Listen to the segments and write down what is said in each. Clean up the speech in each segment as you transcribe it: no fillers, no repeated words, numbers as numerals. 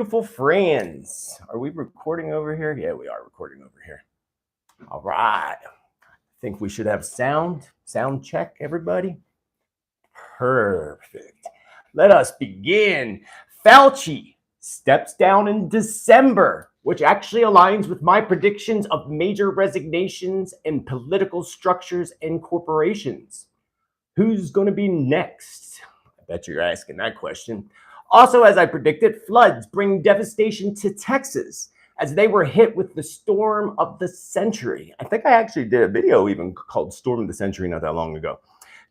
Beautiful friends. Are we recording over here? Yeah, we are recording over here. All right. I think we should have sound check, everybody. Perfect. Let us begin. Fauci steps down in December, which actually aligns with my predictions of major resignations in political structures and corporations. Who's going to be next? I bet you're asking that question. Also, as I predicted, floods bring devastation to Texas as they were hit with the storm of the century. I think I actually did a video even called Storm of the Century not that long ago.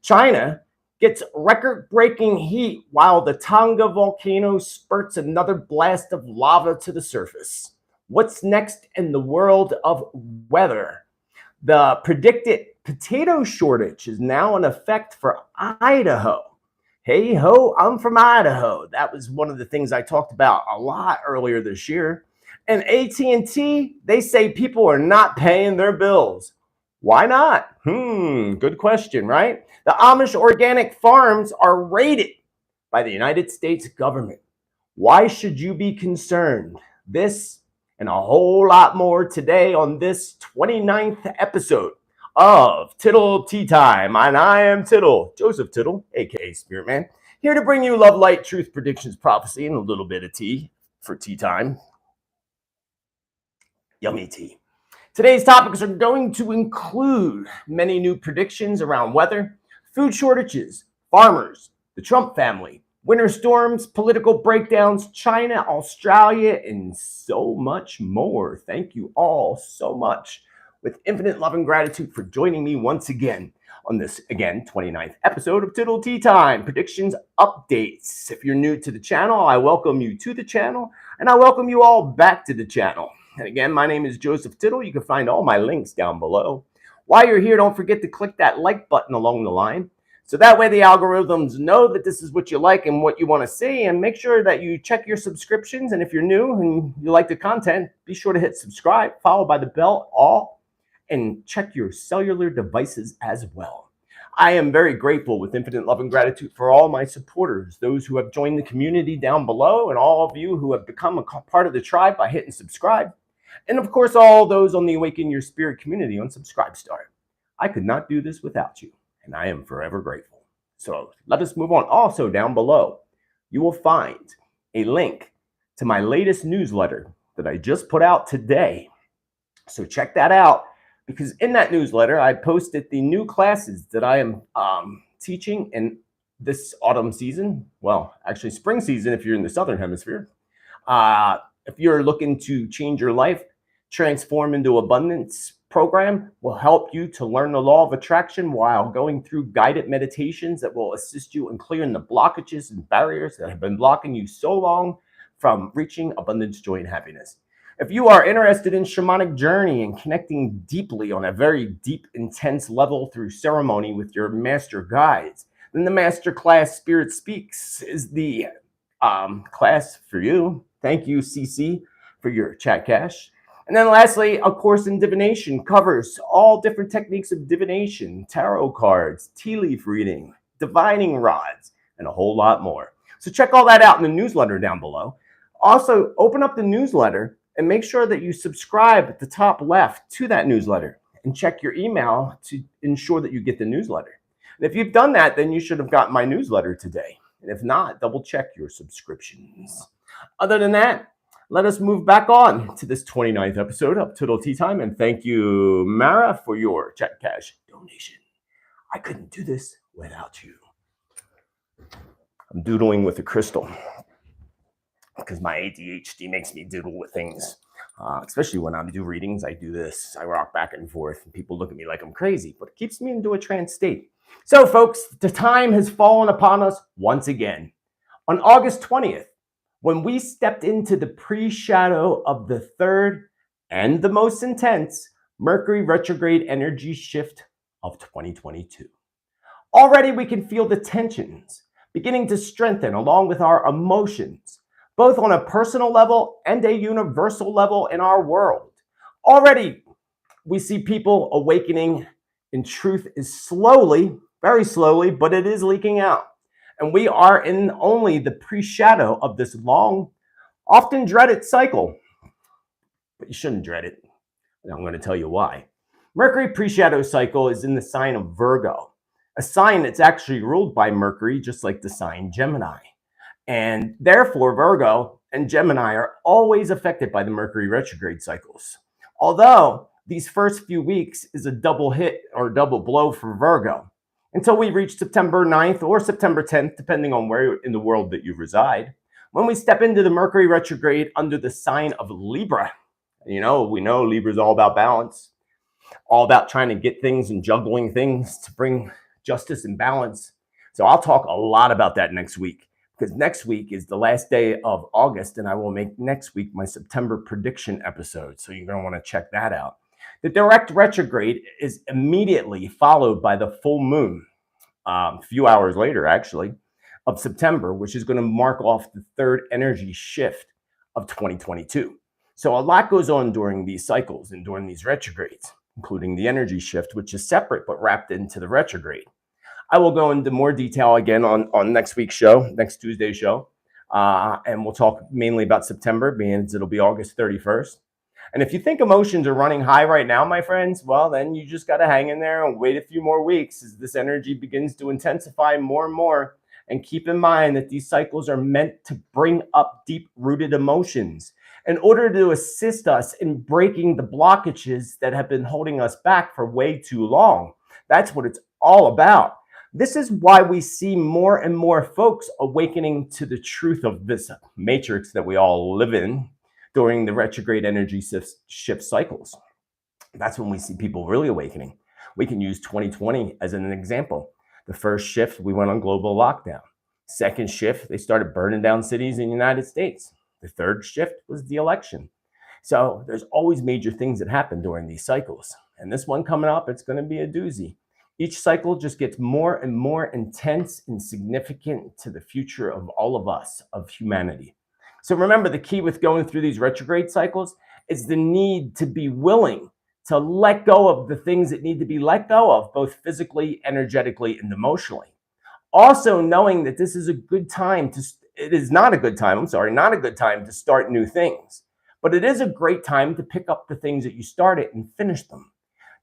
China gets record-breaking heat while the Tonga volcano spurts another blast of lava to the surface. What's next in the world of weather? The predicted potato shortage is now in effect for Idaho. Hey ho, I'm from Idaho. That was one of the things I talked about a lot earlier this year. And AT&T, they say people are not paying their bills. Why not? Good question, right? The Amish organic farms are raided by the United States government. Why should you be concerned? This and a whole lot more today on this 29th episode of Tittle Tea Time. And I am Tittle, Joseph Tittel, aka Spiritman, here to bring you love, light, truth, predictions, prophecy, and a little bit of tea for tea time. Yummy tea. Today's topics are going to include many new predictions around weather, food shortages, farmers, the Trump family, winter storms, political breakdowns, China, Australia, and so much more. Thank you all so much. With infinite love and gratitude for joining me once again on this, again, 29th episode of Tittle Tea Time, predictions updates. If you're new to the channel, I welcome you to the channel, and I welcome you all back to the channel. And again, my name is Joseph Tittel. You can find all my links down below. While you're here, don't forget to click that like button along the line, so that way the algorithms know that this is what you like and what you want to see, and make sure that you check your subscriptions. And if you're new and you like the content, be sure to hit subscribe, followed by the bell, all, and check your cellular devices as well. I am very grateful with infinite love and gratitude for all my supporters, those who have joined the community down below, and all of you who have become a part of the tribe by hitting subscribe. And of course, all those on the Awaken Your Spirit community on Subscribestar. I could not do this without you, and I am forever grateful. So let us move on. Also down below, you will find a link to my latest newsletter that I just put out today. So check that out, because in that newsletter, I posted the new classes that I am teaching in this autumn season. Well, actually spring season if you're in the Southern Hemisphere. If you're looking to change your life, Transform into Abundance program will help you to learn the law of attraction while going through guided meditations that will assist you in clearing the blockages and barriers that have been blocking you so long from reaching abundance, joy, and happiness. If you are interested in shamanic journey and connecting deeply on a very deep, intense level through ceremony with your master guides, then the master class Spirit Speaks is the class for you. Thank you, CC, for your chat cash. And then lastly, A Course in Divination covers all different techniques of divination, tarot cards, tea leaf reading, divining rods, and a whole lot more. So check all that out in the newsletter down below. Also, open up the newsletter and make sure that you subscribe at the top left to that newsletter and check your email to ensure that you get the newsletter. And if you've done that, then you should have gotten my newsletter today. And if not, double check your subscriptions. Other than that, let us move back on to this 29th episode of Tittle Tea Time. And thank you, Mara, for your chat cash donation. I couldn't do this without you. I'm doodling with a crystal because my ADHD makes me doodle with things. Especially when I do readings, I do this. I rock back and forth, and people look at me like I'm crazy, but it keeps me into a trance state. So, folks, the time has fallen upon us once again. On August 20th, when we stepped into the pre-shadow of the third and the most intense Mercury retrograde energy shift of 2022. Already we can feel the tensions beginning to strengthen along with our emotions, both on a personal level and a universal level in our world. Already we see people awakening, and truth is slowly, very slowly, but it is leaking out. And we are in only the pre-shadow of this long, Often dreaded cycle, but you shouldn't dread it. And I'm going to tell you why. Mercury pre-shadow cycle is in the sign of Virgo, a sign that's actually ruled by Mercury, just like the sign Gemini. And therefore, Virgo and Gemini are always affected by the Mercury retrograde cycles. Although these first few weeks is a double hit or double blow for Virgo until we reach September 9th or September 10th, depending on where in the world that you reside, when we step into the Mercury retrograde under the sign of Libra. You know, we know Libra is all about balance, all about trying to get things and juggling things to bring justice and balance. So I'll talk a lot about that next week, because next week is the last day of August, and I will make next week my September prediction episode. So you're going to want to check that out. The direct retrograde is immediately followed by the full moon, a few hours later, actually, of September, which is going to mark off the third energy shift of 2022. So a lot goes on during these cycles and during these retrogrades, including the energy shift, which is separate but wrapped into the retrograde. I will go into more detail again on next week's show, next Tuesday's show, and we'll talk mainly about September, being it'll be August 31st. And if you think emotions are running high right now, my friends, well, then you just got to hang in there and wait a few more weeks as this energy begins to intensify more and more. And keep in mind that these cycles are meant to bring up deep-rooted emotions in order to assist us in breaking the blockages that have been holding us back for way too long. That's what it's all about. This is why we see more and more folks awakening to the truth of this matrix that we all live in during the retrograde energy shift cycles. That's when we see people really awakening. We can use 2020 as an example. The first shift, we went on global lockdown. Second shift, they started burning down cities in the United States. The third shift was the election. So there's always major things that happen during these cycles. And this one coming up, it's going to be a doozy. Each cycle just gets more and more intense and significant to the future of all of us, of humanity. So remember, the key with going through these retrograde cycles is the need to be willing to let go of the things that need to be let go of, both physically, energetically, and emotionally. Also knowing that this is a good time to, it is not a good time, not a good time to start new things, but it is a great time to pick up the things that you started and finish them.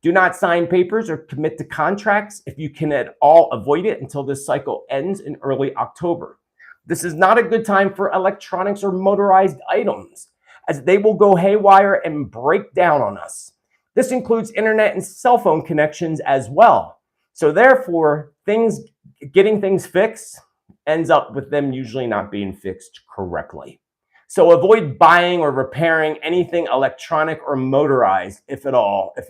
Do not sign papers or commit to contracts if you can at all avoid it until this cycle ends in early October. This is not a good time for electronics or motorized items, as they will go haywire and break down on us. This includes internet and cell phone connections as well. So therefore, getting things fixed ends up with them usually not being fixed correctly. So avoid buying or repairing anything electronic or motorized, if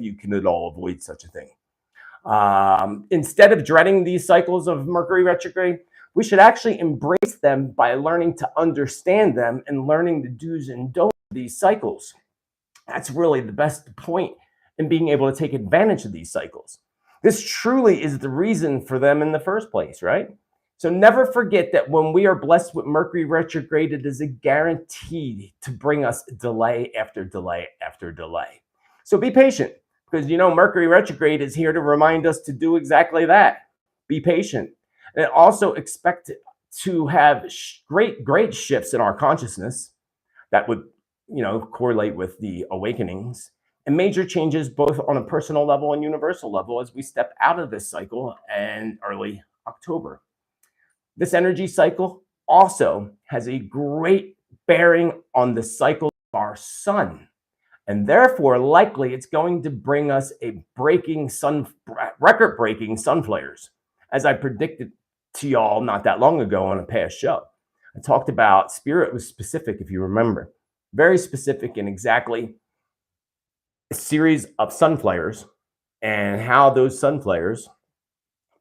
you can at all avoid such a thing. Instead of dreading these cycles of Mercury retrograde, we should actually embrace them by learning to understand them and learning the do's and don'ts of these cycles. That's really the best point in being able to take advantage of these cycles. This truly is the reason for them in the first place, right? So never forget that when we are blessed with Mercury retrograde, it is a guarantee to bring us delay after delay after delay. So be patient, because you know Mercury retrograde is here to remind us to do exactly that. Be patient. And also expect to have great shifts in our consciousness that would, correlate with the awakenings and major changes both on a personal level and universal level as we step out of this cycle in early October. This energy cycle also has a great bearing on the cycle of our sun. And therefore, likely it's going to bring us a record-breaking sun flares, as I predicted to y'all not that long ago on a past show. I talked about Spirit was specific, if you remember, very specific in exactly a series of sun flares and how those sun flares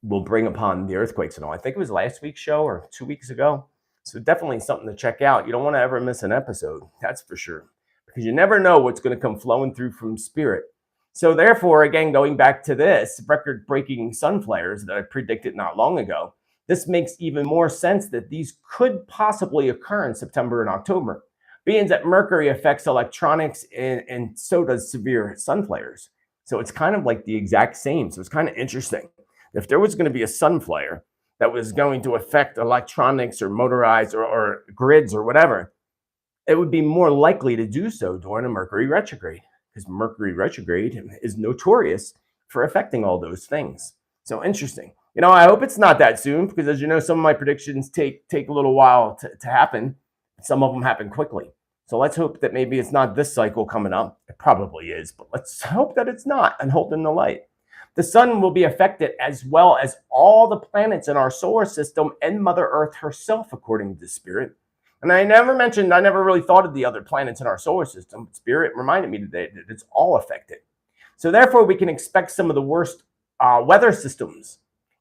will bring upon the earthquakes and all. I think it was last week's show or 2 weeks ago. So definitely something to check out. You don't want to ever miss an episode, that's for sure, because you never know what's going to come flowing through from Spirit. So therefore, again, going back to this record-breaking sun flares that I predicted not long ago, this makes even more sense that these could possibly occur in September and October, being that Mercury affects electronics and so does severe sun flares. So it's kind of like the exact same. So it's kind of interesting. If there was going to be a sun flare that was going to affect electronics or motorized or grids or whatever, it would be more likely to do so during a Mercury retrograde, because Mercury retrograde is notorious for affecting all those things. So interesting. I hope it's not that soon, because as you know, some of my predictions take a little while to happen. Some of them happen quickly. So let's hope that maybe it's not this cycle coming up. It probably is, but let's hope that it's not, and hold in the light. The sun will be affected, as well as all the planets in our solar system and Mother Earth herself, according to Spirit. And I never really thought of the other planets in our solar system. Spirit reminded me today that it's all affected. So therefore, we can expect some of the worst weather systems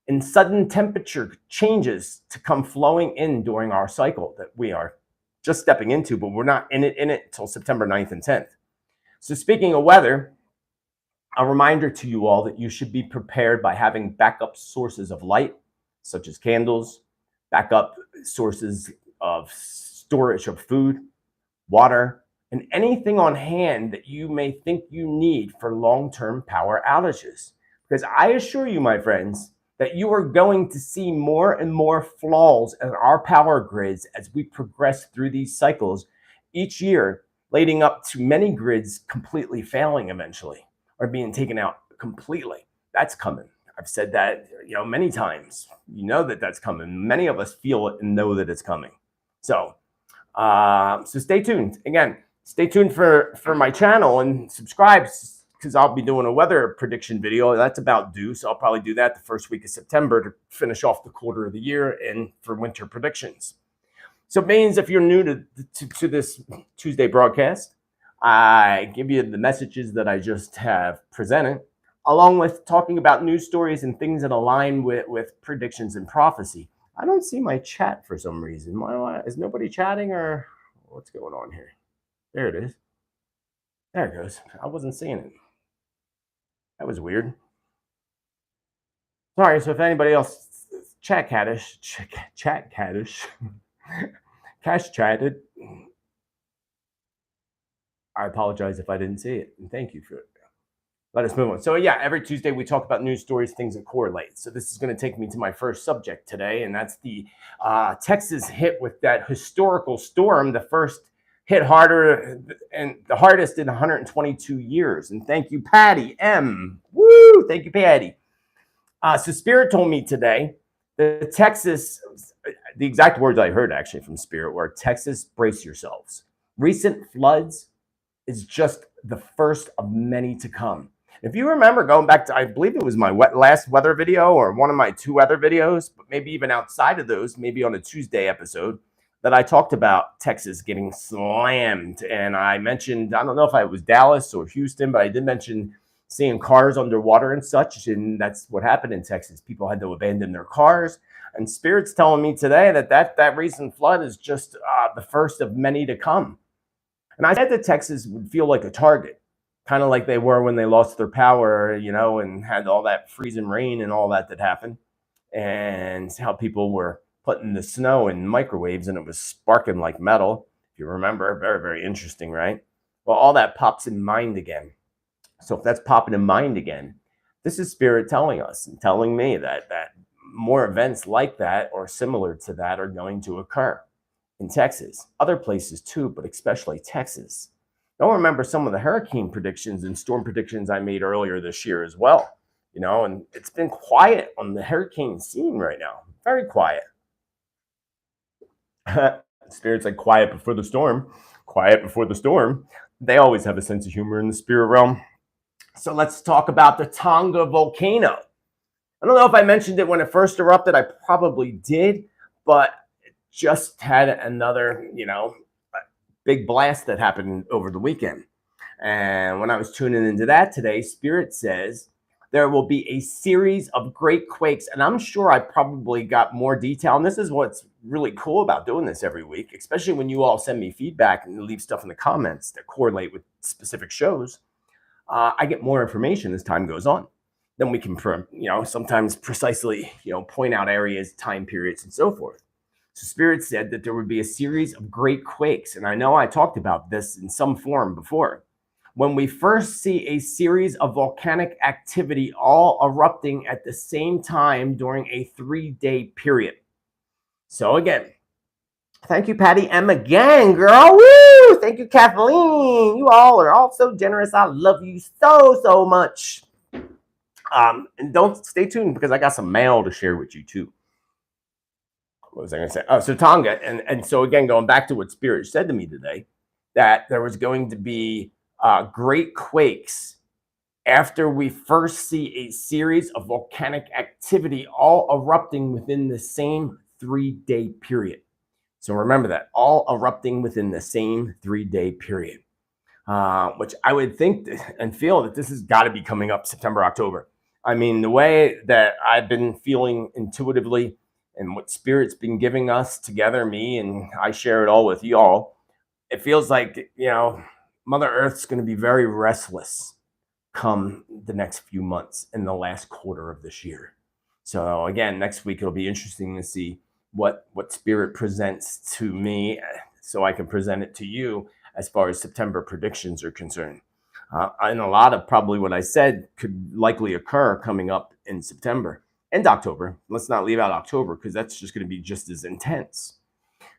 and sudden temperature changes to come flowing in during our cycle that we are just stepping into, but we're not in it until September 9th and 10th. So speaking of weather, a reminder to you all that you should be prepared by having backup sources of light, such as candles, backup sources of storage of food, water, and anything on hand that you may think you need for long-term power outages. Because I assure you, my friends, that you are going to see more and more flaws in our power grids as we progress through these cycles each year, leading up to many grids completely failing eventually, or being taken out completely. That's coming. I've said that many times. You know that that's coming. Many of us feel it and know that it's coming. So stay tuned. Again, stay tuned for my channel and subscribe, because I'll be doing a weather prediction video. That's about due, so I'll probably do that the first week of September to finish off the quarter of the year and for winter predictions. So it means if you're new to this Tuesday broadcast, I give you the messages that I just have presented, along with talking about news stories and things that align with predictions and prophecy. I don't see my chat for some reason. Is nobody chatting, or what's going on here? There it is. There it goes. I wasn't seeing it. That was weird. Sorry, so if anybody else cash chatted, I apologize if I didn't see it, and thank you for it. Let us move on. So yeah, every Tuesday we talk about news stories, things that correlate. So this is going to take me to my first subject today, and that's the Texas hit with that historical storm, the first hit harder and the hardest in 122 years. And thank you, Patty M. Woo! Thank you, Patty. So Spirit told me today that Texas, the exact words I heard actually from Spirit were, Texas, brace yourselves. Recent floods is just the first of many to come. If you remember going back to, I believe it was my last weather video or one of my 2 weather videos, but maybe even outside of those, maybe on a Tuesday episode, that I talked about Texas getting slammed. And I mentioned, I don't know if it was Dallas or Houston, but I did mention seeing cars underwater and such. And that's what happened in Texas. People had to abandon their cars. And Spirit's telling me today that recent flood is just the first of many to come. And I said that Texas would feel like a target, kind of like they were when they lost their power, and had all that freezing rain and all that happened, and how people were putting the snow in microwaves and it was sparking like metal. If you remember, very, very interesting, right? Well, all that pops in mind again. So if that's popping in mind again, this is Spirit telling us and telling me that more events like that or similar to that are going to occur in Texas, other places too, but especially Texas. Don't remember some of the hurricane predictions and storm predictions I made earlier this year as well, and it's been quiet on the hurricane scene right now, very quiet. Spirit's like quiet before the storm. Quiet before the storm. They always have a sense of humor in the spirit realm. So let's talk about the Tonga volcano. I don't know if I mentioned it when it first erupted. I probably did, but it just had another, big blast that happened over the weekend. And when I was tuning into that today, Spirit says there will be a series of great quakes. And I'm sure I probably got more detail. And this is what's really cool about doing this every week, especially when you all send me feedback and leave stuff in the comments that correlate with specific shows. I get more information as time goes on. Then we can, sometimes precisely, point out areas, time periods, and so forth. So Spirit said that there would be a series of great quakes. And I know I talked about this in some form before. When we first see a series of volcanic activity all erupting at the same time during a 3-day period. So again, Thank you, Patty M. again, girl. Woo! Thank you, Kathleen. You all are all so generous. I love you so, so much. And don't stay tuned because I got some mail to share with you too. What was I going to say? Oh, so Tonga, and so again, going back to what Spirit said to me today, that there was going to be great quakes after we first see a series of volcanic activity all erupting within the same 3-day period. So remember that, all erupting within the same 3-day period, which I would think and feel that this has got to be coming up September, October. I mean, the way that I've been feeling intuitively and what Spirit's been giving us together, me, and I share it all with y'all, it feels like, Mother Earth's going to be very restless come the next few months in the last quarter of this year. So again, next week it'll be interesting to see what Spirit presents to me so I can present it to you as far as September predictions are concerned. And a lot of probably what I said could likely occur coming up in September and October. Let's not leave out October because that's just going to be just as intense.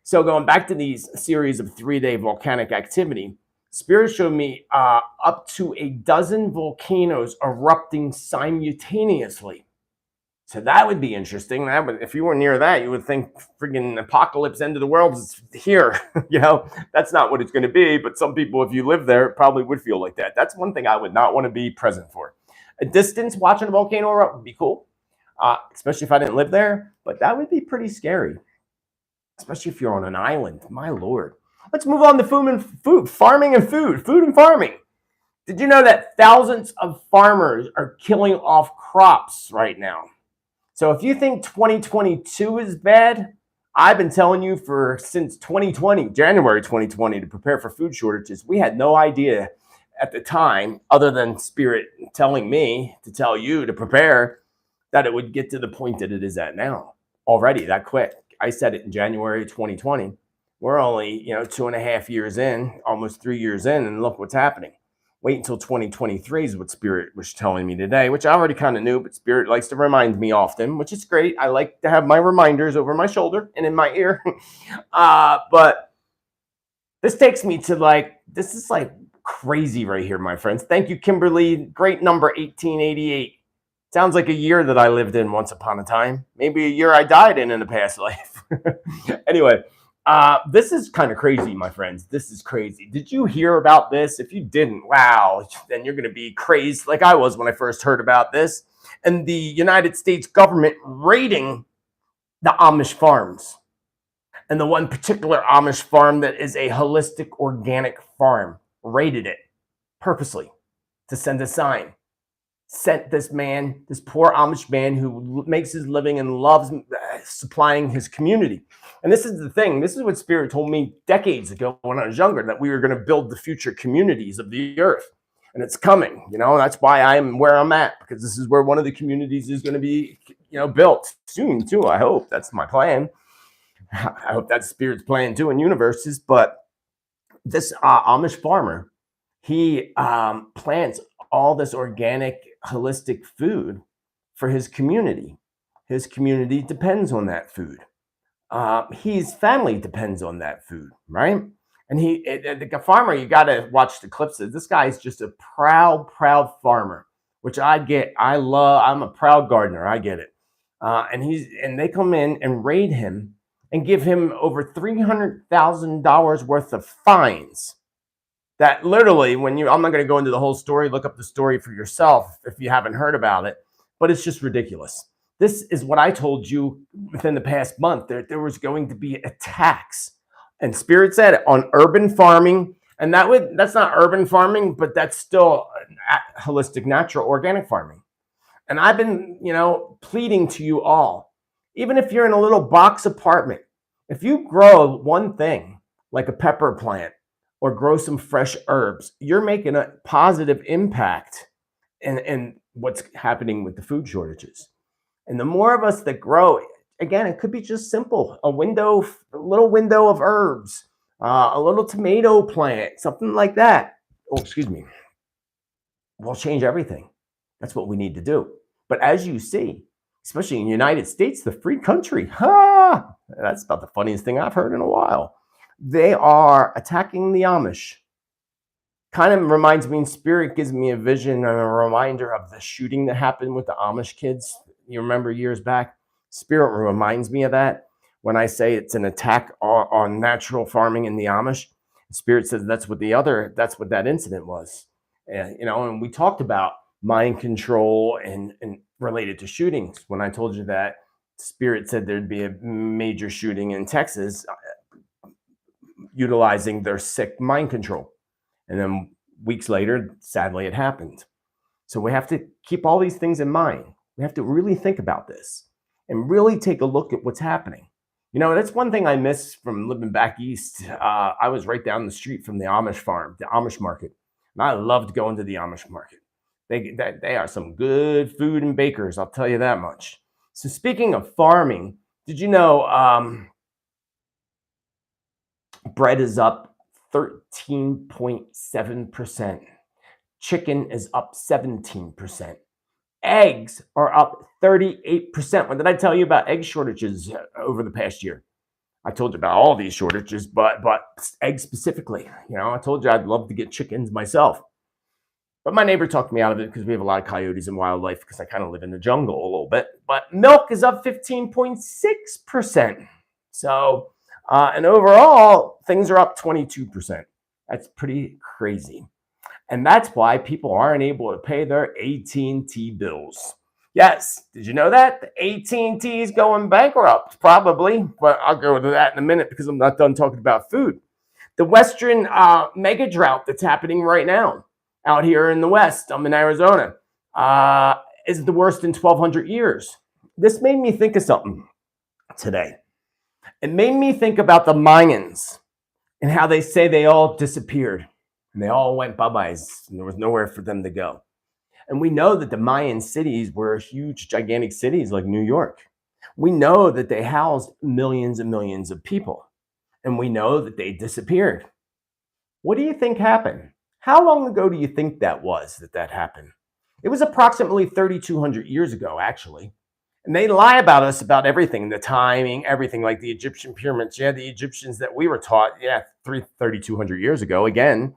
So going back to these series of 3-day volcanic activity, Spirit showed me up to a dozen volcanoes erupting simultaneously. So that would be interesting. That would, if you were near that, you would think friggin' apocalypse, end of the world is here. That's not what it's going to be. But some people, if you live there, probably would feel like that. That's one thing I would not want to be present for. A distance watching a volcano erupt would be cool, especially if I didn't live there. But that would be pretty scary, especially if you're on an island. My Lord. Let's move on to farming and food and farming. Did you know that thousands of farmers are killing off crops right now? So if you think 2022 is bad, I've been telling you since 2020, January 2020, to prepare for food shortages. We had no idea at the time, other than Spirit telling me to tell you to prepare, that it would get to the point that it is at now. Already that quick. I said it in January 2020. We're only 2.5 years in, almost 3 years in, and look what's happening. Wait until 2023 is what Spirit was telling me today, which I already kind of knew, but Spirit likes to remind me often, which is great. I like to have my reminders over my shoulder and in my ear. But this takes me to this is crazy right here, my friends. Thank you, Kimberly. Great number, 1888. Sounds like a year that I lived in once upon a time. Maybe a year I died in a past life. Anyway. This is kind of crazy, my friends. This is crazy. Did you hear about this? If you didn't, wow, then you're going to be crazed like I was when I first heard about this. And the United States government raiding the Amish farms. And the one particular Amish farm that is a holistic organic farm raided it purposely to send a sign. Sent this man, this poor Amish man who makes his living and loves supplying his community. And this is the thing. This is what Spirit told me decades ago when I was younger, that we were going to build the future communities of the earth. And it's coming, that's why I'm where I'm at, because this is where one of the communities is going to be, built soon too. I hope that's my plan. I hope that's Spirit's plan too in universes. But this Amish farmer, he plants all this organic, holistic food for his community. His community depends on that food. His family depends on that food, right? And the farmer, you got to watch the clips. This guy is just a proud farmer, which I get. I love. I'm a proud gardener. I get it. And they come in and raid him and give him over $300,000 worth of fines. That literally, I'm not going to go into the whole story. Look up the story for yourself if you haven't heard about it. But it's just ridiculous. This is what I told you within the past month. There was going to be a tax, and Spirit said it, on urban farming, and that's not urban farming, but that's still holistic, natural, organic farming. And I've been, pleading to you all, even if you're in a little box apartment, if you grow one thing like a pepper plant or grow some fresh herbs, you're making a positive impact in what's happening with the food shortages. And the more of us that grow, again, it could be just simple, a little window of herbs, a little tomato plant, something like that. Oh, excuse me. We'll change everything. That's what we need to do. But as you see, especially in the United States, the free country. Ha! That's about the funniest thing I've heard in a while. They are attacking the Amish. Kind of reminds me, in spirit gives me a vision and a reminder of the shooting that happened with the Amish kids. You remember years back? Spirit reminds me of that. When I say it's an attack on natural farming in the Amish, Spirit says that's what that incident was. And we talked about mind control and related to shootings. When I told you that Spirit said there'd be a major shooting in Texas utilizing their sick mind control. And then weeks later, sadly, it happened. So we have to keep all these things in mind. We have to really think about this and really take a look at what's happening. That's one thing I miss from living back east. I was right down the street from the Amish farm, the Amish market. And I loved going to the Amish market. They are some good food and bakers, I'll tell you that much. So speaking of farming, did you know bread is up 13.7%. Chicken is up 17%. Eggs are up 38%. When did I tell you about egg shortages over the past year? I told you about all these shortages, but eggs specifically. I told you I'd love to get chickens myself. But my neighbor talked me out of it because we have a lot of coyotes and wildlife because I kind of live in the jungle a little bit. But milk is up 15.6%. So, and overall, things are up 22%. That's pretty crazy. And that's why people aren't able to pay their AT&T bills. Yes, did you know that? The AT&T is going bankrupt, probably. But I'll go into that in a minute because I'm not done talking about food. The Western mega drought that's happening right now out here in the West, I'm in Arizona, is the worst in 1,200 years. This made me think of something today. It made me think about the Mayans and how they say they all disappeared and they all went bye-byes and there was nowhere for them to go. And we know that the Mayan cities were huge, gigantic cities like New York. We know that they housed millions and millions of people. And we know that they disappeared. What do you think happened? How long ago do you think that happened? It was approximately 3,200 years ago, actually. And they lie about us about everything, the timing, everything, like the Egyptian pyramids. Yeah, the Egyptians that we were taught, 3,200 years ago, again.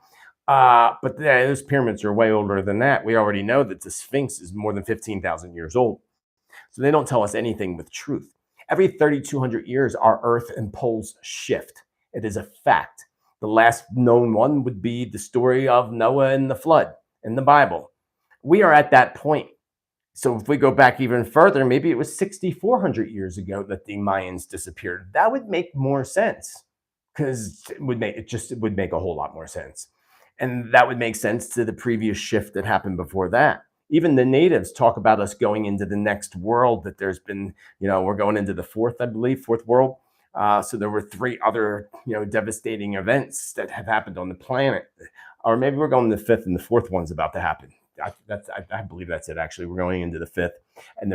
But those pyramids are way older than that. We already know that the Sphinx is more than 15,000 years old. So they don't tell us anything with truth. Every 3,200 years, our Earth and poles shift. It is a fact. The last known one would be the story of Noah and the flood in the Bible. We are at that point. So if we go back even further, maybe it was 6,400 years ago that the Mayans disappeared. That would make more sense because it would make a whole lot more sense. And that would make sense to the previous shift that happened before that. Even the natives talk about us going into the next world, that there's been, we're going into the fourth world. So there were 3 other, devastating events that have happened on the planet. Or maybe we're going to the 5th and the 4th one's about to happen. I believe that's it, actually. We're going into the 5th and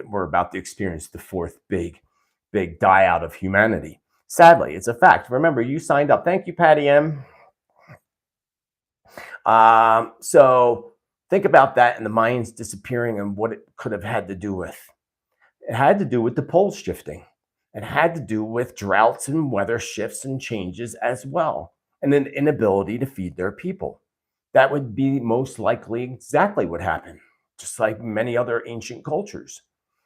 we're about to experience the 4th big die out of humanity. Sadly, it's a fact. Remember, you signed up. Thank you, Patty M. So think about that and the Mayans disappearing and what it could have had to do with. It had to do with the poles shifting. It had to do with droughts and weather shifts and changes as well, and an inability to feed their people. That would be most likely exactly what happened, just like many other ancient cultures.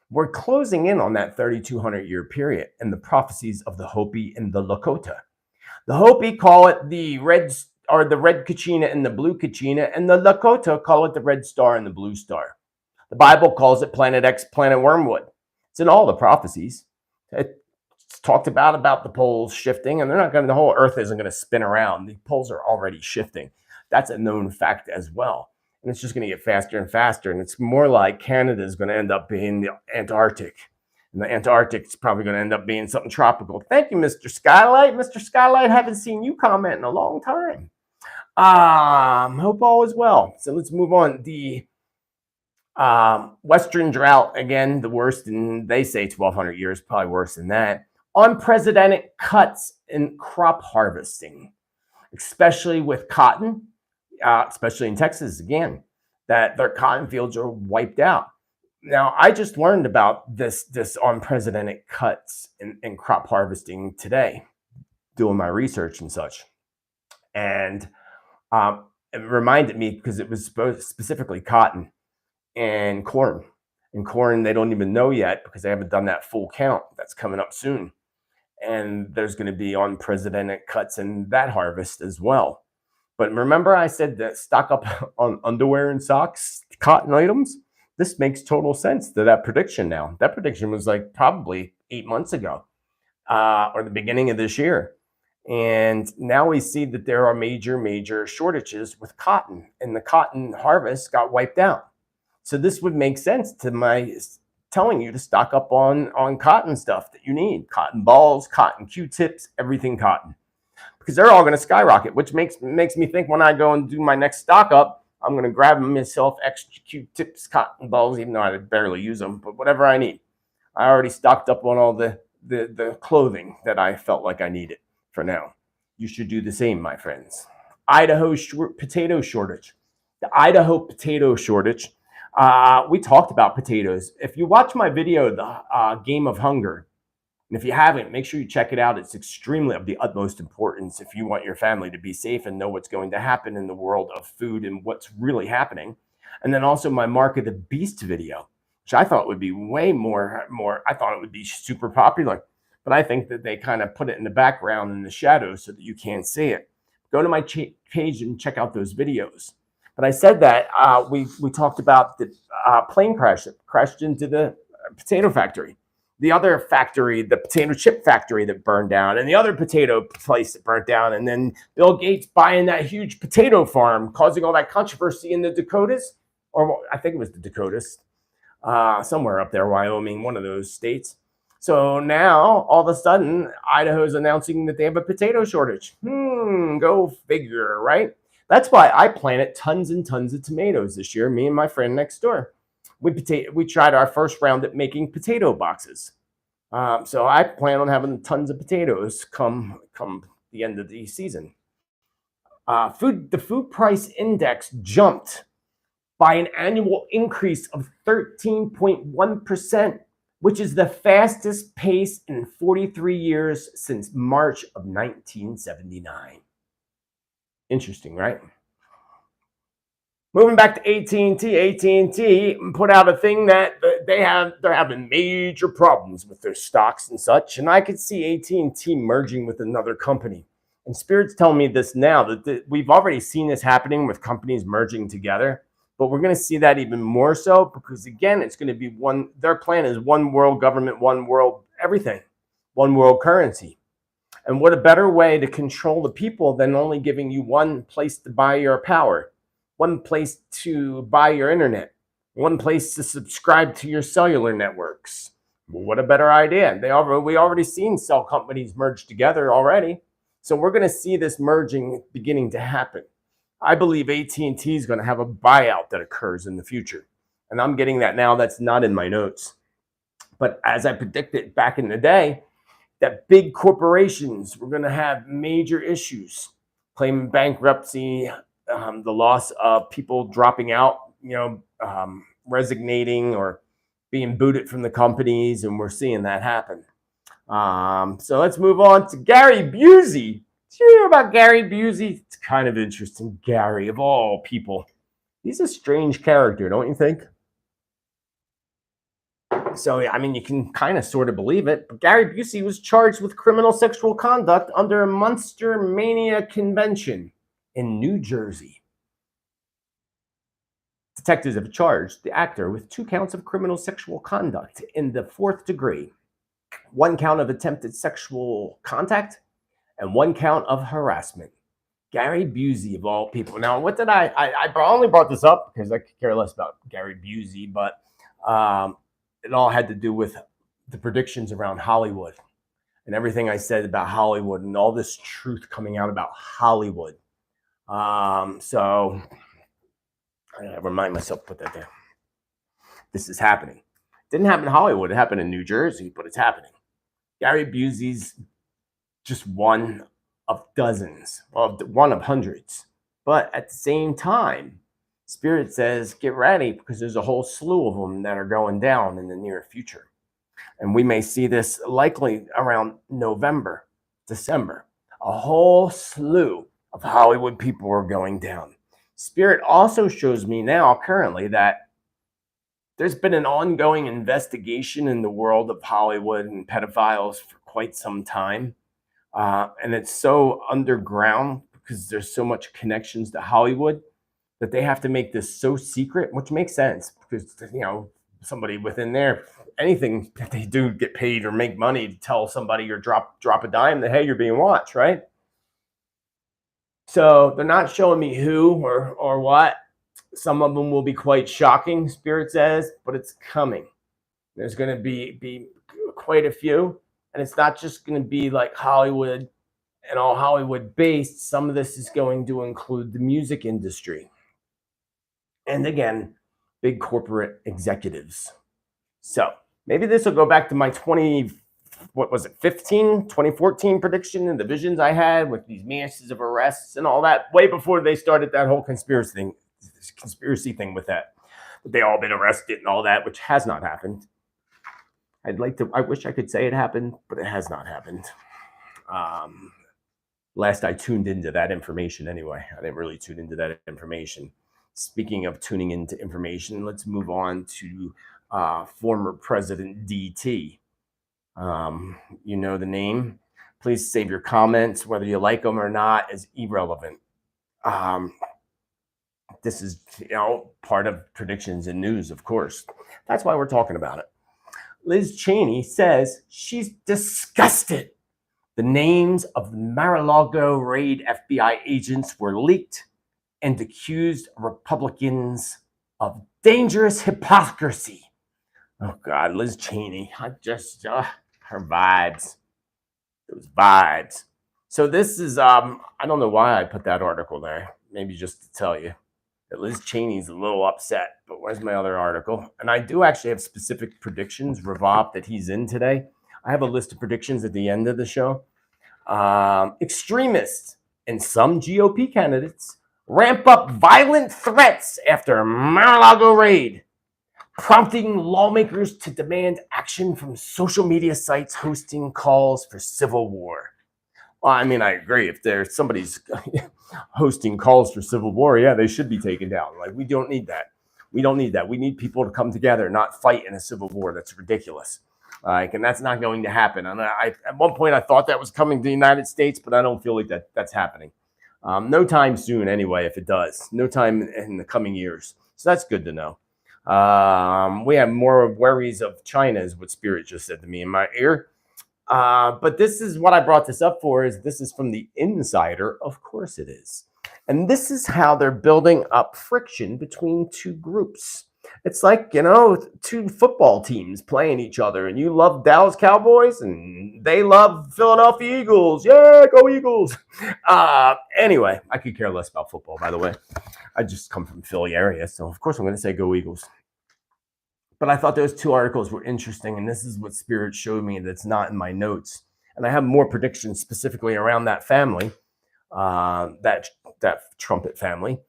We're closing in on that 3,200-year period and the prophecies of the Hopi and the Lakota. The Hopi call it the red Kachina and the blue Kachina, and the Lakota call it the red star and the blue star. The Bible calls it Planet X, Planet Wormwood. It's in all the prophecies. It's talked about the poles shifting, and the whole Earth isn't going to spin around. The poles are already shifting. That's a known fact as well. And it's just going to get faster and faster. And it's more like Canada is going to end up being the Antarctic. And the Antarctic is probably going to end up being something tropical. Thank you, Mr. Skylight. Mr. Skylight, haven't seen you comment in a long time. Hope all is well. So let's move on. The Western drought, again, the worst in, they say, 1,200 years, probably worse than that. Unprecedented cuts in crop harvesting, especially with cotton, especially in Texas, again, that their cotton fields are wiped out. Now, I just learned about this unprecedented cuts in crop harvesting today, doing my research and such. And it reminded me because it was specifically cotton and corn. And corn, they don't even know yet because they haven't done that full count. That's coming up soon. And there's going to be unprecedented cuts in that harvest as well. But remember, I said that stock up on underwear and socks, cotton items. This makes total sense to that prediction now. That prediction was like probably 8 months ago, or the beginning of this year. And now we see that there are major shortages with cotton, and the cotton harvest got wiped out. So this would make sense to my telling you to stock up on cotton stuff that you need: cotton balls, cotton Q-tips, everything cotton, because they're all going to skyrocket, which makes me think when I go and do my next stock up, I'm going to grab myself extra Q-tips, cotton balls, even though I barely use them, but whatever I need. I already stocked up on all the clothing that I felt like I needed for now. You should do the same, my friends. Idaho potato shortage. The Idaho potato shortage. We talked about potatoes. If you watch my video, the Game of Hunger, and if you haven't, make sure you check it out. It's extremely of the utmost importance if you want your family to be safe and know what's going to happen in the world of food and what's really happening. And then also my Mark of the Beast video, which I thought would be way more, I thought it would be super popular. But I think that they kind of put it in the background in the shadows so that you can't see it. Go to my page and check out those videos. But I said that we talked about the plane crash that crashed into the potato factory. The other factory, the potato chip factory that burned down, and the other potato place that burnt down, and then Bill Gates buying that huge potato farm, causing all that controversy in the Dakotas, or I think it was the Dakotas, somewhere up there, Wyoming, one of those states. So now, all of a sudden, Idaho is announcing that they have a potato shortage. Go figure, right? That's why I planted tons and tons of tomatoes this year, me and my friend next door. We tried our first round at making potato boxes. So I plan on having tons of potatoes come the end of the season. The food price index jumped by an annual increase of 13.1%, which is the fastest pace in 43 years since March of 1979. Interesting, right? Moving back to AT&T, AT&T put out a thing that they're having major problems with their stocks and such, and I could see AT&T merging with another company. And Spirit's telling me this now, that we've already seen this happening with companies merging together, but we're going to see that even more so because, again, it's going to be their plan is one world government, one world everything, one world currency. And what a better way to control the people than only giving you one place to buy your power, one place to buy your internet, one place to subscribe to your cellular networks. Well, what a better idea. We already seen cell companies merge together already. So we're going to see this merging beginning to happen. I believe AT&T is going to have a buyout that occurs in the future. And I'm getting that now. That's not in my notes. But as I predicted back in the day, that big corporations were going to have major issues, claiming bankruptcy, the loss of people dropping out, resignating or being booted from the companies, and we're seeing that happen. So let's move on to Gary Busey. Did you hear about Gary Busey? It's kind of interesting. Gary, of all people. He's a strange character, don't you think? So, I mean, you can kind of sort of believe it. But Gary Busey was charged with criminal sexual conduct under a Monster Mania convention in New Jersey. Detectives have charged the actor with 2 counts of criminal sexual conduct in the 4th degree, 1 count of attempted sexual contact, and 1 count of harassment. Gary Busey, of all people. Now, what did I only brought this up because I could care less about Gary Busey, but it all had to do with the predictions around Hollywood and everything I said about Hollywood and all this truth coming out about Hollywood. So I remind myself to put that there. This is happening. It didn't happen in Hollywood. It happened in New Jersey, but it's happening. Gary Busey's just one of dozens, one of hundreds. But at the same time, Spirit says, get ready, because there's a whole slew of them that are going down in the near future. And we may see this likely around November, December. A whole slew of Hollywood people are going down. Spirit also shows me now currently that there's been an ongoing investigation in the world of Hollywood and pedophiles for quite some time. And it's so underground because there's so much connections to Hollywood that they have to make this so secret, which makes sense because, somebody within there, anything that they do get paid or make money to tell somebody or drop a dime that, hey, you're being watched, right? So they're not showing me who or what. Some of them will be quite shocking, Spirit says, but it's coming. There's going to be quite a few, and it's not just going to be like Hollywood and all Hollywood based. Some of this is going to include the music industry. And again, big corporate executives. So maybe this will go back to my 2014 prediction and the visions I had with these masses of arrests and all that way before they started that whole conspiracy thing with that they all been arrested and all that, which has not happened. I wish I could say it happened, but it has not happened. Last I tuned into that information anyway. I didn't really tune into that information. Speaking of tuning into information, let's move on to former President DT. You know the name. Please save your comments. Whether you like them or not is irrelevant. This is part of predictions and news, of course. That's why we're talking about it. Liz Cheney says she's disgusted. The names of the Mar-a-Lago raid FBI agents were leaked and accused Republicans of dangerous hypocrisy. Oh God, Liz Cheney, her vibes, those vibes. So this is, I don't know why I put that article there. Maybe just to tell you that Liz Cheney's a little upset, but where's my other article? And I do actually have specific predictions, Revob, that he's in today. I have a list of predictions at the end of the show. Extremists and some GOP candidates ramp up violent threats after Mar-a-Lago raid, prompting lawmakers to demand action from social media sites hosting calls for civil war. Well, I mean, I agree. If there's somebody's hosting calls for civil war, yeah, they should be taken down. Like, we don't need that. We don't need that. We need people to come together, not fight in a civil war. That's ridiculous. And that's not going to happen. And at one point, I thought that was coming to the United States, but I don't feel like that's happening. No time soon, anyway, if it does. No time in the coming years. So that's good to know. We have more worries of China, is what Spirit just said to me in my ear. But this is what I brought this up for, is this is from the insider. Of course it is. And this is how they're building up friction between two groups. It's like, two football teams playing each other, and you love Dallas Cowboys and they love Philadelphia Eagles. Yeah, go Eagles. Anyway, I could care less about football, by the way. I just come from Philly area, so of course I'm going to say go Eagles. But I thought those two articles were interesting, and this is what Spirit showed me that's not in my notes. And I have more predictions specifically around that family, that trumpet family,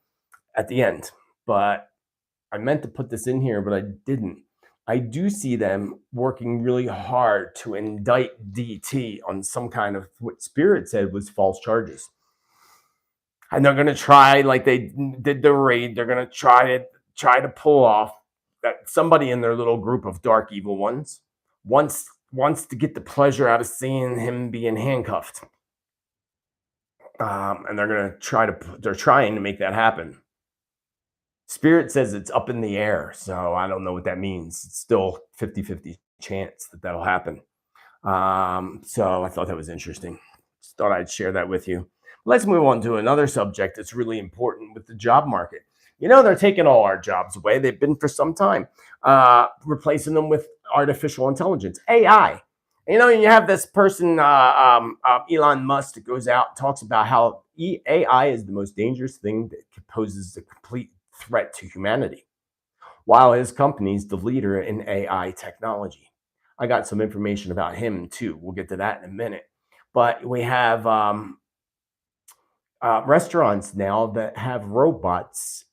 at the end. But I meant to put this in here, but I didn't. I do see them working really hard to indict DT on some kind of, what Spirit said was, false charges. And they're going to try, like they did the raid, they're going to try to pull off that somebody in their little group of dark evil ones wants to get the pleasure out of seeing him being handcuffed. And they're trying to make that happen. Spirit says it's up in the air, so I don't know what that means. It's still 50-50 chance that that'll happen. So I thought that was interesting. Just thought I'd share that with you. Let's move on to another subject that's really important with the job market. They're taking all our jobs away. They've been for some time, replacing them with artificial intelligence, AI. You have this person, Elon Musk, that goes out and talks about how AI is the most dangerous thing that poses a complete threat to humanity, while his company's the leader in AI technology. I got some information about him too. We'll get to that in a minute. But we have restaurants now that have robots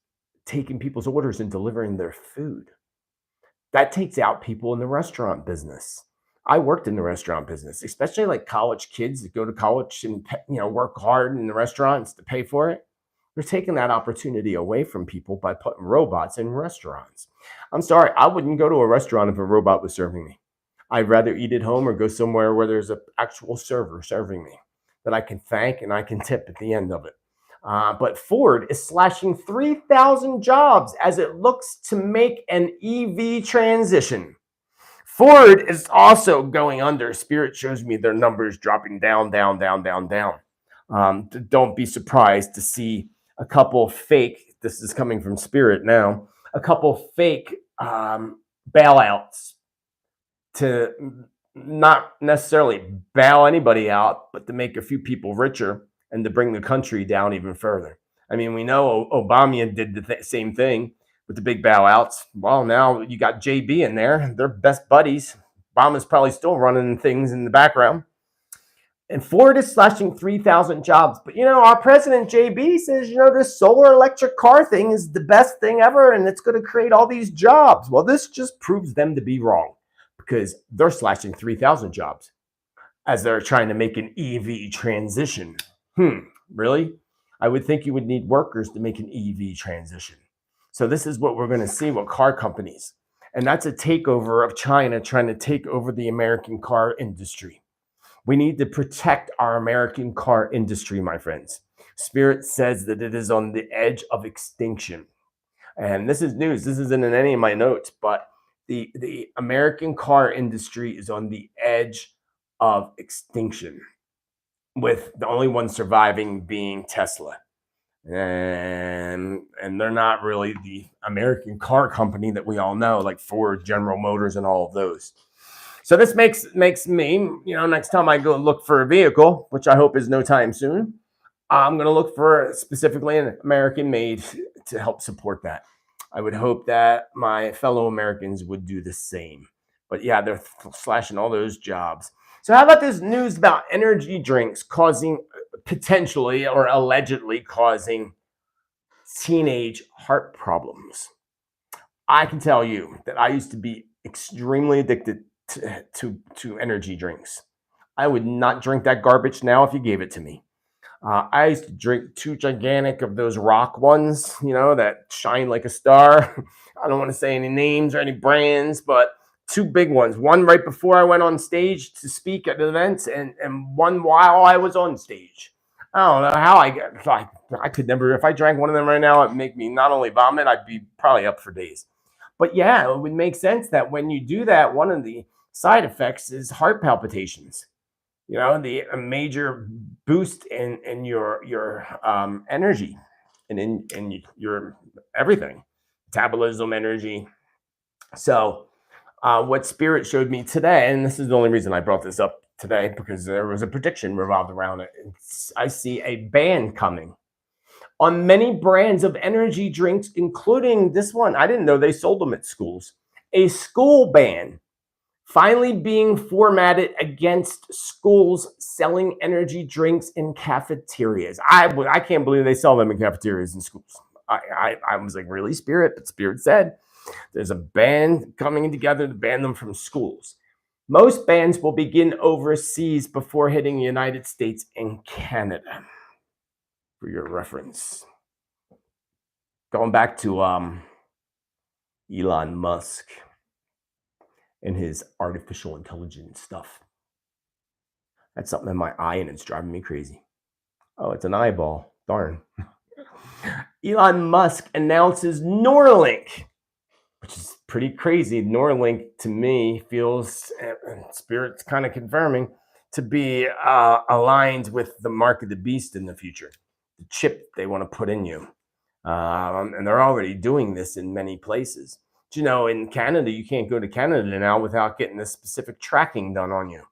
taking people's orders and delivering their food. That takes out people in the restaurant business. I worked in the restaurant business, especially like college kids that go to college and work hard in the restaurants to pay for it. They're taking that opportunity away from people by putting robots in restaurants. I'm sorry, I wouldn't go to a restaurant if a robot was serving me. I'd rather eat at home or go somewhere where there's an actual server serving me that I can thank and I can tip at the end of it. But Ford is slashing 3,000 jobs as it looks to make an EV transition. Ford is also going under. Spirit shows me their numbers dropping down. Don't be surprised to see a couple fake, this is coming from Spirit now, a couple fake bailouts to not necessarily bail anybody out, but to make a few people richer and to bring the country down even further. I mean, we know Obama did the same thing with the big bailouts. Well, now you got JB in there. They're best buddies. Obama's probably still running things in the background. And Ford is slashing 3,000 jobs. But, our president, JB, says, this solar electric car thing is the best thing ever, and it's going to create all these jobs. Well, this just proves them to be wrong because they're slashing 3,000 jobs as they're trying to make an EV transition. Really? I would think you would need workers to make an EV transition. So this is what we're going to see with car companies. And that's a takeover of China trying to take over the American car industry. We need to protect our American car industry, my friends. Spirit says that it is on the edge of extinction. And this is news. This isn't in any of my notes, but the American car industry is on the edge of extinction, with the only one surviving being Tesla. And they're not really the American car company that we all know, like Ford, General Motors, and all of those. So this makes me, next time I go look for a vehicle, which I hope is no time soon, I'm going to look for specifically an American made to help support that. I would hope that my fellow Americans would do the same. But yeah, they're slashing all those jobs. So how about this news about energy drinks potentially or allegedly causing teenage heart problems? I can tell you that I used to be extremely addicted to energy drinks. I would not drink that garbage now if you gave it to me. I used to drink 2 gigantic of those rock ones, that shine like a star. I don't want to say any names or any brands, but 2 big ones. One right before I went on stage to speak at events, and one while I was on stage. I don't know how I could never, if I drank one of them right now, it'd make me not only vomit, I'd be probably up for days. But yeah, it would make sense that when you do that, one of the side effects is heart palpitations. The major boost in your energy and in your everything, metabolism, energy. So what Spirit showed me today, and this is the only reason I brought this up today, because there was a prediction revolved around it. I see a ban coming on many brands of energy drinks, including this one. I didn't know they sold them at schools. A school ban finally being formatted against schools selling energy drinks in cafeterias. I can't believe they sell them in cafeterias in schools. I was like, really, Spirit? But Spirit said there's a ban coming together to ban them from schools. Most bans will begin overseas before hitting the United States and Canada, for your reference. Going back to Elon Musk and his artificial intelligence stuff. That's something in my eye and it's driving me crazy. Oh, it's an eyeball. Darn. Elon Musk announces Neuralink, which is pretty crazy. Neuralink, to me, feels, Spirit's kind of confirming, to be aligned with the mark of the beast in the future. The chip they want to put in you. And they're already doing this in many places. But, in Canada, you can't go to Canada now without getting this specific tracking done on you.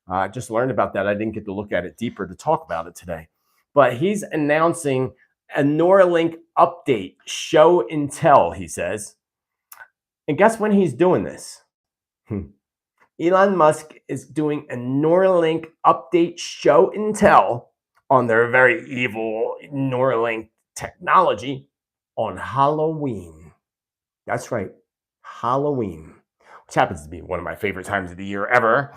I just learned about that. I didn't get to look at it deeper to talk about it today. But he's announcing a Neuralink update, show and tell, he says. And guess when he's doing this? Elon Musk is doing a Neuralink update, show and tell on their very evil Neuralink technology on Halloween. That's right, Halloween, which happens to be one of my favorite times of the year ever,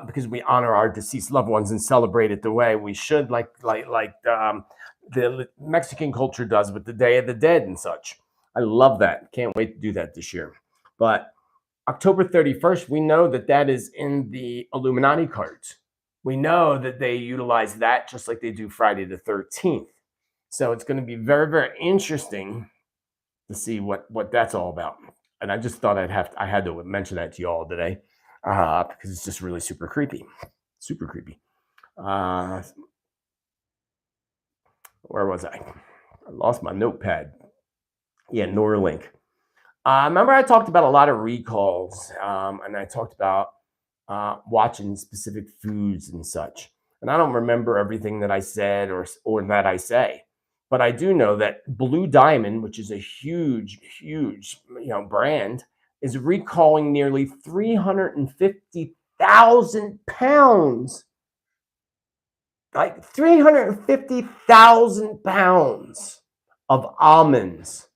because we honor our deceased loved ones and celebrate it the way we should, like the Mexican culture does with the Day of the Dead and such. I love that. Can't wait to do that this year. But October 31st, we know that that is in the Illuminati cards. We know that they utilize that just like they do Friday the 13th. So it's going to be very, very interesting to see what that's all about. And I just thought I had to mention that to you all today, because it's just really super creepy. Super creepy. Where was I? I lost my notepad. Yeah, Neuralink. Remember I talked about a lot of recalls, and I talked about watching specific foods and such. And I don't remember everything that I said or that I say, but I do know that Blue Diamond, which is a huge brand, is recalling nearly 350,000 pounds. Like 350,000 pounds of almonds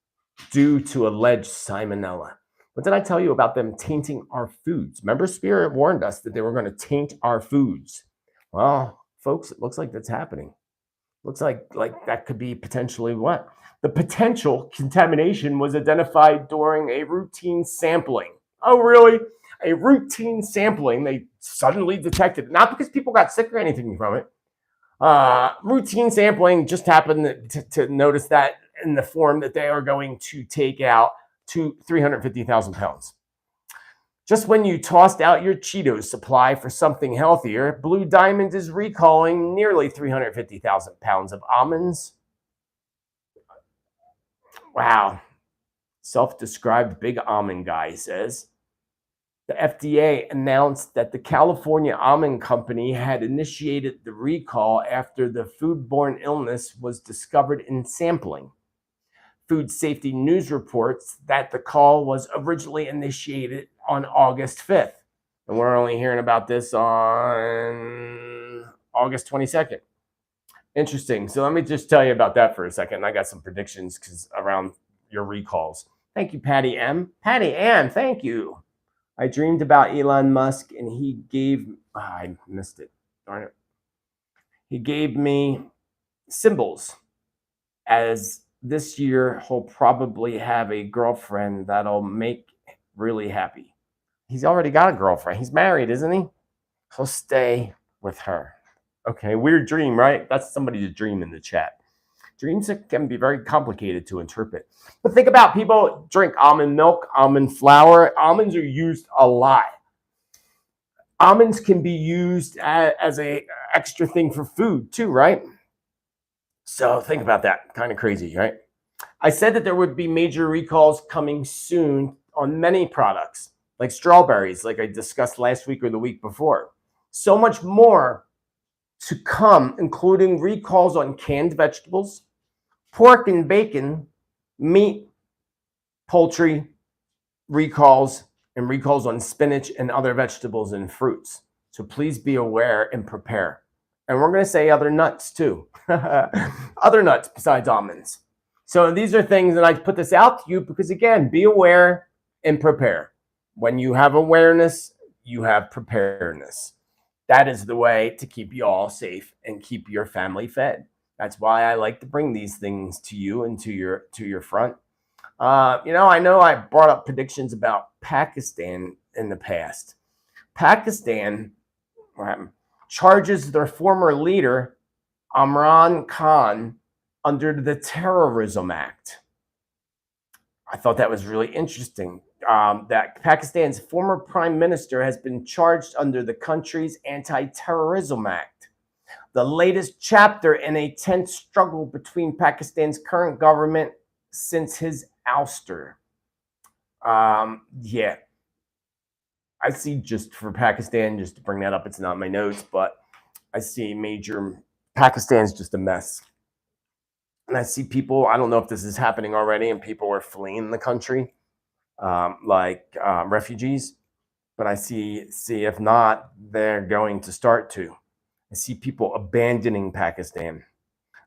due to alleged salmonella. What did I tell you about them tainting our foods? Remember, Spirit warned us that they were going to taint our foods. Well, folks, it looks like that's happening. Looks like that could be potentially what? The potential contamination was identified during a routine sampling. Oh, really? A routine sampling. They suddenly detected it. Not because people got sick or anything from it. Routine sampling just happened to notice that in the form that they are going to take out to 350,000 pounds. Just when you tossed out your Cheetos supply for something healthier, Blue Diamond is recalling nearly 350,000 pounds of almonds. Wow. Self-described big almond guy says. The FDA announced that the California Almond Company had initiated the recall after the foodborne illness was discovered in sampling. Food Safety News reports that the call was originally initiated on August 5th. And we're only hearing about this on August 22nd. Interesting. So let me just tell you about that for a second. I got some predictions around your recalls. Thank you, Patty M. Patty Ann, thank you. I dreamed about Elon Musk and he gave, I missed it. Darn it. He gave me symbols as this year he'll probably have a girlfriend that'll make really happy. He's already got a girlfriend. He's married, isn't he? He'll stay with her. Okay, weird dream, right? That's somebody's dream in the chat. Dreams can be very complicated to interpret. But think about people drink almond milk, almond flour. Almonds are used a lot. Almonds can be used as a extra thing for food too, right? So think about that. Kind of crazy, right? I said that there would be major recalls coming soon on many products, like strawberries, like I discussed last week or the week before. So much more to come, including recalls on canned vegetables, pork and bacon, meat, poultry, recalls, and recalls on spinach and other vegetables and fruits. So please be aware and prepare. And we're going to say other nuts too. Other nuts besides almonds. So these are things that I put this out to you because, again, be aware and prepare. When you have awareness, you have preparedness. That is the way to keep you all safe and keep your family fed. That's why I like to bring these things to you and to your front. I know I brought up predictions about Pakistan in the past. Pakistan charges their former leader, Imran Khan, under the Terrorism Act. I thought that was really interesting. That Pakistan's former prime minister has been charged under the country's Anti-Terrorism Act, the latest chapter in a tense struggle between Pakistan's current government since his ouster. Yeah. I see, just for Pakistan, just to bring that up, it's not in my notes, but I see Pakistan's just a mess. And I see people, I don't know if this is happening already, and people are fleeing the country, refugees. But I see if not, they're going to start to. I see people abandoning Pakistan.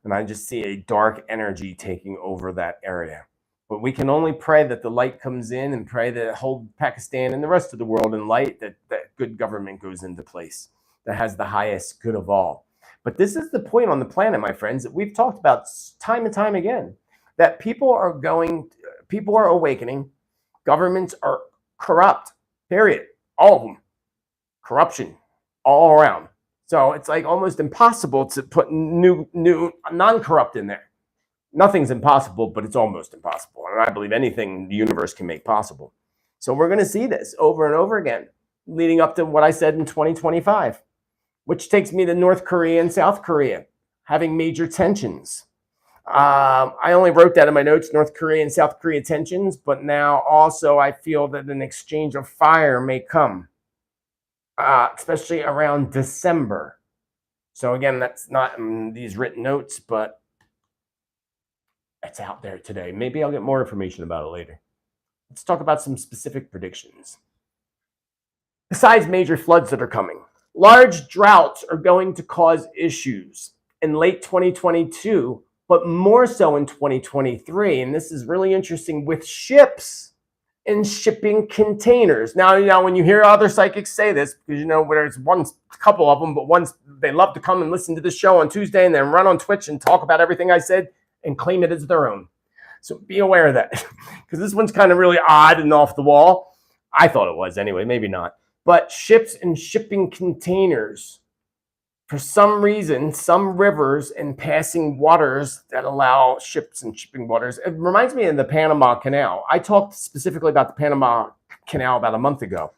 And I just see a dark energy taking over that area. But we can only pray that the light comes in and pray that hold Pakistan and the rest of the world in light, that good government goes into place that has the highest good of all. But this is the point on the planet, my friends, that we've talked about time and time again, that people are awakening, governments are corrupt, period. All of them. Corruption all around. So it's like almost impossible to put new non-corrupt in there. Nothing's impossible, but it's almost impossible. And I believe anything the universe can make possible. So we're going to see this over and over again, leading up to what I said in 2025, which takes me to North Korea and South Korea having major tensions. I only wrote that in my notes, North Korea and South Korea tensions, but now also I feel that an exchange of fire may come, especially around December. So again, that's not in these written notes, but it's out there today. Maybe I'll get more information about it later. Let's talk about some specific predictions. Besides major floods that are coming, large droughts are going to cause issues in late 2022, but more so in 2023. And this is really interesting with ships and shipping containers. Now, when you hear other psychics say this, because there's a couple of them, but they love to come and listen to the show on Tuesday and then run on Twitch and talk about everything I said and claim it as their own. So be aware of that, because this one's kind of really odd and off the wall. I thought it was anyway, maybe not. But ships and shipping containers, for some reason, some rivers and passing waters that allow ships and shipping waters. It reminds me of the Panama Canal. I talked specifically about the Panama Canal about a month ago.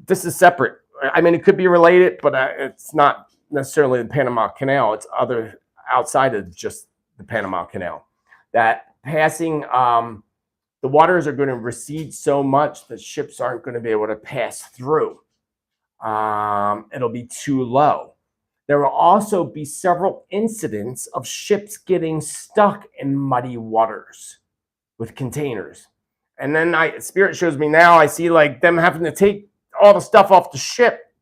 This is separate. I mean, it could be related, but it's not necessarily the Panama Canal. It's other outside of just the Panama Canal. That passing, the waters are going to recede so much that ships aren't going to be able to pass through. It'll be too low. There will also be several incidents of ships getting stuck in muddy waters with containers. And then Spirit shows me now, I see like them having to take all the stuff off the ship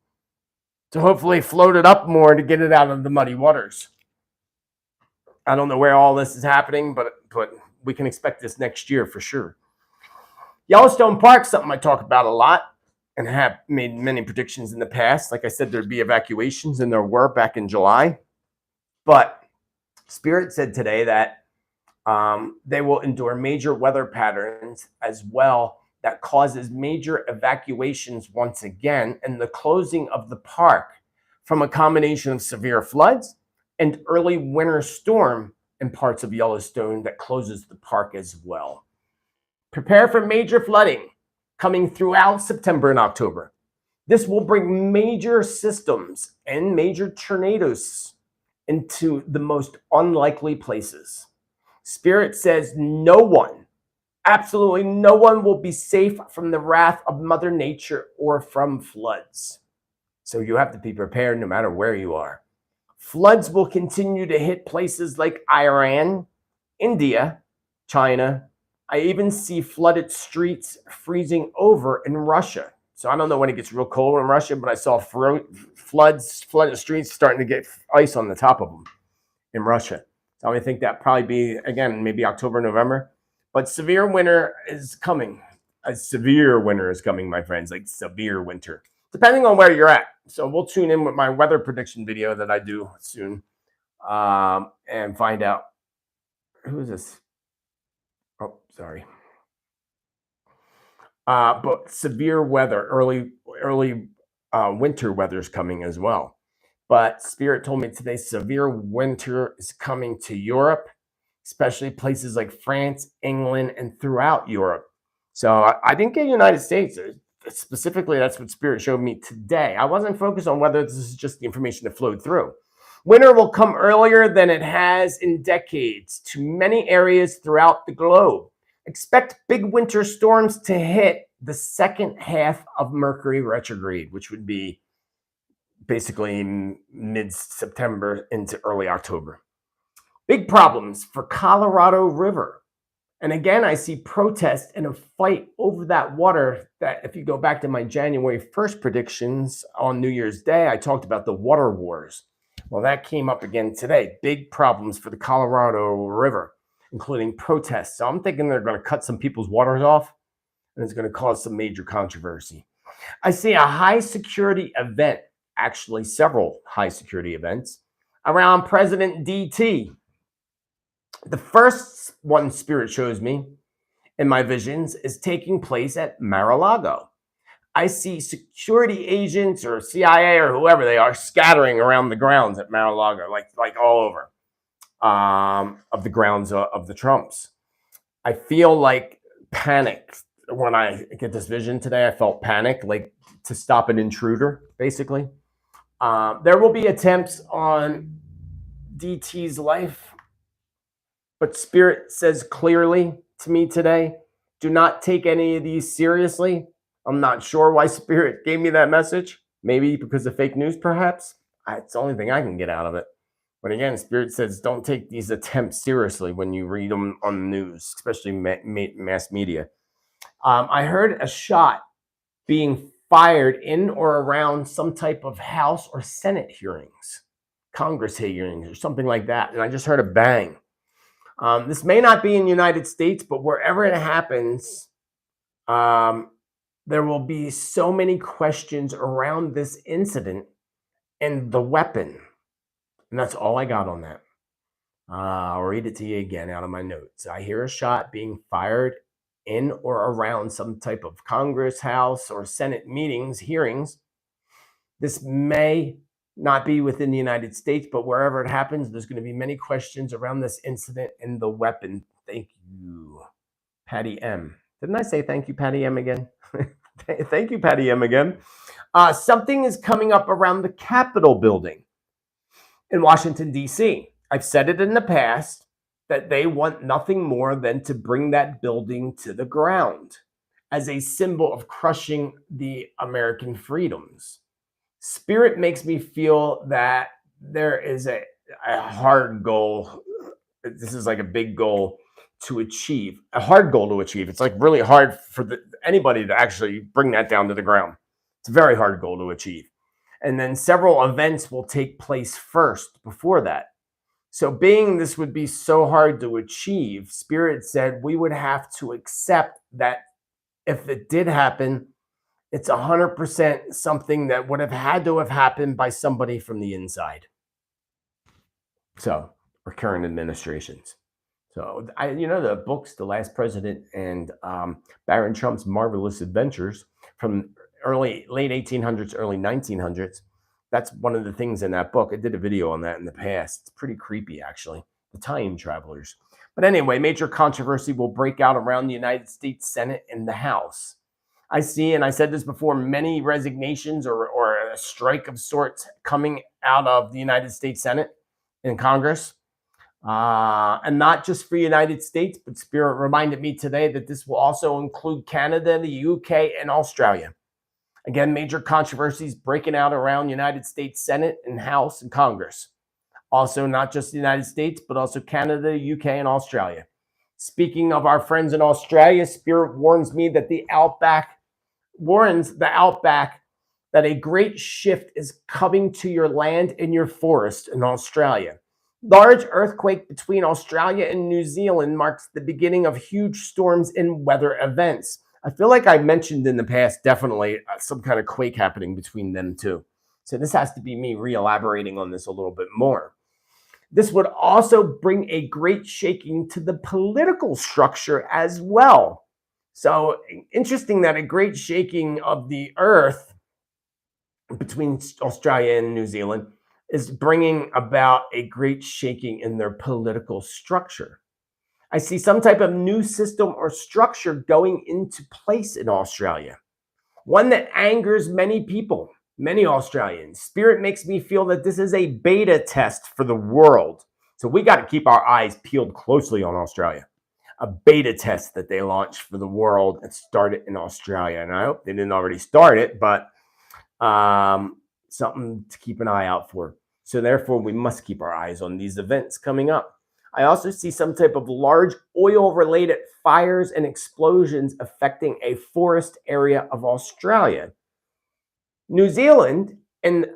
to hopefully float it up more to get it out of the muddy waters. I don't know where all this is happening, but we can expect this next year for sure. Yellowstone Park, something I talk about a lot and have made many predictions in the past. Like I said, there'd be evacuations, and there were back in July. But Spirit said today that they will endure major weather patterns as well that causes major evacuations once again, and the closing of the park from a combination of severe floods and early winter storm in parts of Yellowstone that closes the park as well. Prepare for major flooding coming throughout September and October. This will bring major systems and major tornadoes into the most unlikely places. Spirit says no one, absolutely no one, will be safe from the wrath of Mother Nature or from floods. So you have to be prepared no matter where you are. Floods will continue to hit places like Iran, India, China. I even see flooded streets freezing over in Russia. So I don't know when it gets real cold in Russia, but I saw flooded streets starting to get ice on the top of them in Russia. So I think that probably be, again, maybe October, November. But severe winter is coming. A severe winter is coming, my friends, like severe winter, depending on where you're at. So we'll tune in with my weather prediction video that I do soon and find out. Who is this? Oh, sorry. But severe weather, early winter weather is coming as well. But Spirit told me today severe winter is coming to Europe, especially places like France, England, and throughout Europe. So I didn't get United States. Specifically, that's what Spirit showed me today. I wasn't focused on whether this is just the information that flowed through. Winter will come earlier than it has in decades to many areas throughout the globe. Expect big winter storms to hit the second half of Mercury retrograde, which would be basically mid-September into early October. Big problems for Colorado River. And again, I see protests and a fight over that water that, if you go back to my January 1st predictions on New Year's Day, I talked about the water wars. Well, that came up again today. Big problems for the Colorado River, including protests. So I'm thinking they're going to cut some people's waters off, and it's going to cause some major controversy. I see a high security event, actually several high security events, around President DT. The first one Spirit shows me in my visions is taking place at Mar-a-Lago. I see security agents or CIA or whoever they are scattering around the grounds at Mar-a-Lago, like all over of the grounds of the Trumps. I feel like panic when I get this vision today. I felt panic, like to stop an intruder, basically. There will be attempts on DT's life, but Spirit says clearly to me today, do not take any of these seriously. I'm not sure why Spirit gave me that message. Maybe because of fake news, perhaps. It's the only thing I can get out of it. But again, Spirit says don't take these attempts seriously when you read them on the news, especially mass media. I heard a shot being fired in or around some type of House or Senate hearings, Congress hearings, or something like that. And I just heard a bang. This may not be in the United States, but wherever it happens, there will be so many questions around this incident and the weapon. And that's all I got on that. I'll read it to you again out of my notes. I hear a shot being fired in or around some type of Congress, House, or Senate meetings, hearings. This may not be within the United States, but wherever it happens, there's going to be many questions around this incident and the weapon. Thank you, Patty M. Didn't I say thank you, Patty M again? Thank you, Patty M again. Something is coming up around the Capitol building in Washington, D.C. I've said it in the past that they want nothing more than to bring that building to the ground as a symbol of crushing the American freedoms. Spirit makes me feel that there is a hard goal. This is like a big goal to achieve, a hard goal to achieve. It's like really hard for anybody to actually bring that down to the ground. It's a very hard goal to achieve. And then several events will take place first before that. So being this would be so hard to achieve, Spirit said we would have to accept that if it did happen, it's 100% something that would have had to have happened by somebody from the inside. So, or current administrations. So, the books, The Last President and Baron Trump's Marvelous Adventures from late 1800s, early 1900s. That's one of the things in that book. I did a video on that in the past. It's pretty creepy, actually. The time travelers. But anyway, major controversy will break out around the United States Senate and the House. I see, and I said this before, many resignations or a strike of sorts coming out of the United States Senate and Congress. And not just for the United States, but Spirit reminded me today that this will also include Canada, the UK, and Australia. Again, major controversies breaking out around the United States Senate and House and Congress. Also, not just the United States, but also Canada, UK, and Australia. Speaking of our friends in Australia, Spirit warns me that the outback that a great shift is coming to your land and your forest in Australia. Large earthquake between Australia and New Zealand marks the beginning of huge storms and weather events. I feel like I mentioned in the past, definitely some kind of quake happening between them two. So this has to be me re-elaborating on this a little bit more. This would also bring a great shaking to the political structure as well. So interesting that a great shaking of the earth between Australia and New Zealand is bringing about a great shaking in their political structure. I see some type of new system or structure going into place in Australia. One that angers many people, many Australians. Spirit makes me feel that this is a beta test for the world. So we got to keep our eyes peeled closely on Australia. A beta test that they launched for the world and started in Australia. And I hope they didn't already start it, but something to keep an eye out for. So therefore, we must keep our eyes on these events coming up. I also see some type of large oil-related fires and explosions affecting a forest area of Australia. New Zealand and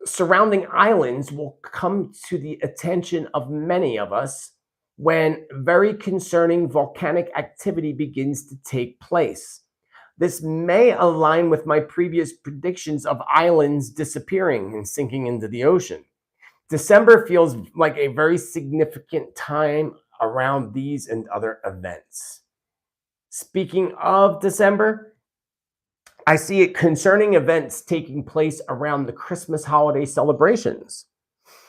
surrounding islands will come to the attention of many of us when very concerning volcanic activity begins to take place. This may align with my previous predictions of islands disappearing and sinking into the ocean. December feels like a very significant time around these and other events. Speaking of December, I see it concerning events taking place around the Christmas holiday celebrations.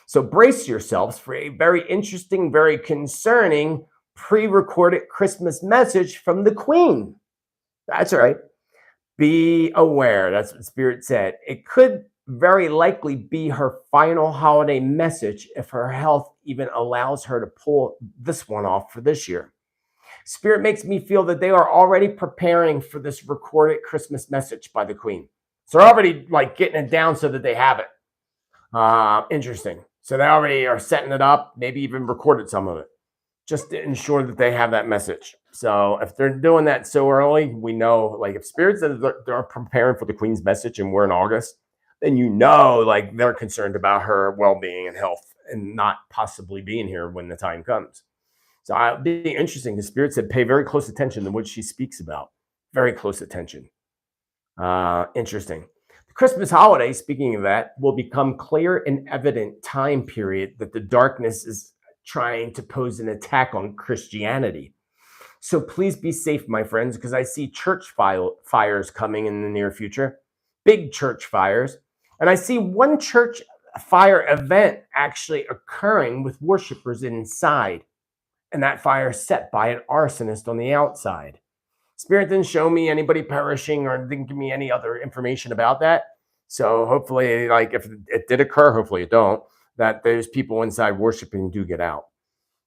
So brace yourselves for a very interesting, very concerning pre-recorded Christmas message from the Queen. That's right. Be aware. That's what Spirit said. It could very likely be her final holiday message if her health even allows her to pull this one off for this year. Spirit makes me feel that they are already preparing for this recorded Christmas message by the Queen. So they're already like getting it down so that they have it. Interesting. So they already are setting it up, maybe even recorded some of it, just to ensure that they have that message. So if they're doing that so early, we know, like if Spirit says they're preparing for the Queen's message and we're in August, then you know, like they're concerned about her well-being and health and not possibly being here when the time comes. So it'll be interesting. The Spirit said pay very close attention to what she speaks about. Very close attention. Interesting. The Christmas holiday, speaking of that, will become clear and evident time period that the darkness is trying to pose an attack on Christianity. So please be safe, my friends, because I see church fires coming in the near future, big church fires. And I see one church fire event actually occurring with worshipers inside. And that fire is set by an arsonist on the outside. Spirit didn't show me anybody perishing or didn't give me any other information about that. So hopefully, like if it did occur, hopefully it don't, that those people inside worshiping do get out.